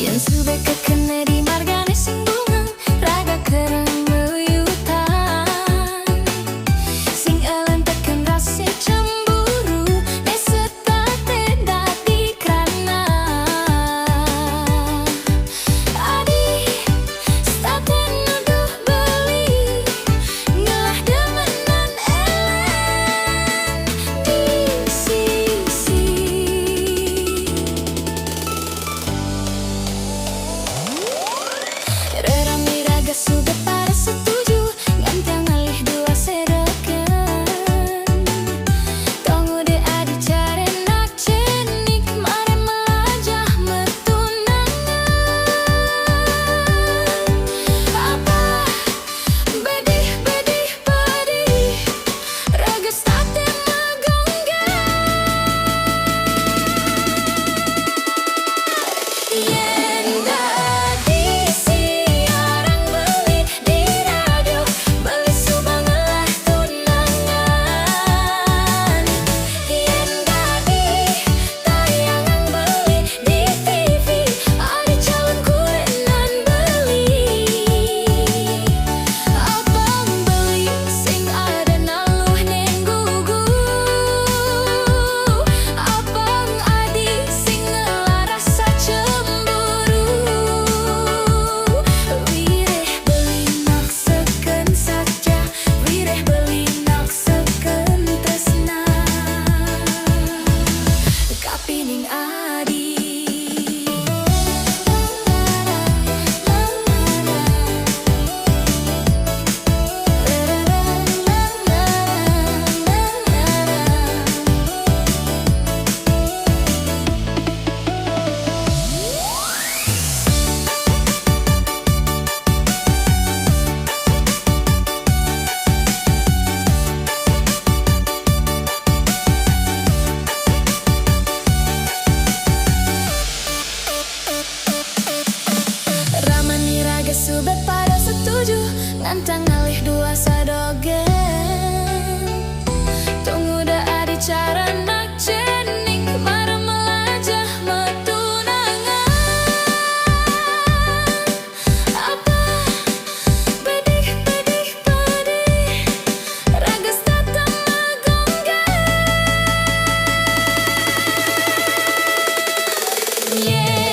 Yen sube kekene di margane sing bunga raga kereng meluyutan sing elen teken rasa cemburu ne setate dadi karena adi state nuduh beli ngelah demenan elen di sisi. Rera miraga sudah pada setuju ngantang alih dua sedekan tong udah adi care nak cenik mare melajah metunangan apa bedih bedih bedih raga state magonggan yen dadi siaran beli di radio beli subang ngelah tunangan yen dadi tayangan beli di TV ada calon kurenan beli abang beli sing ada naluh nenggugu abang adi sing ngelah rasa cemburu wireh beli makseken saja wireh beli makseken tresna kapining adi. Ramani raga subet pada setuju ngantang alih dua sadogen tunggu da adi cara nak cenik mare melajah metunangan apa bedih bedih bedih raga state magonggan yen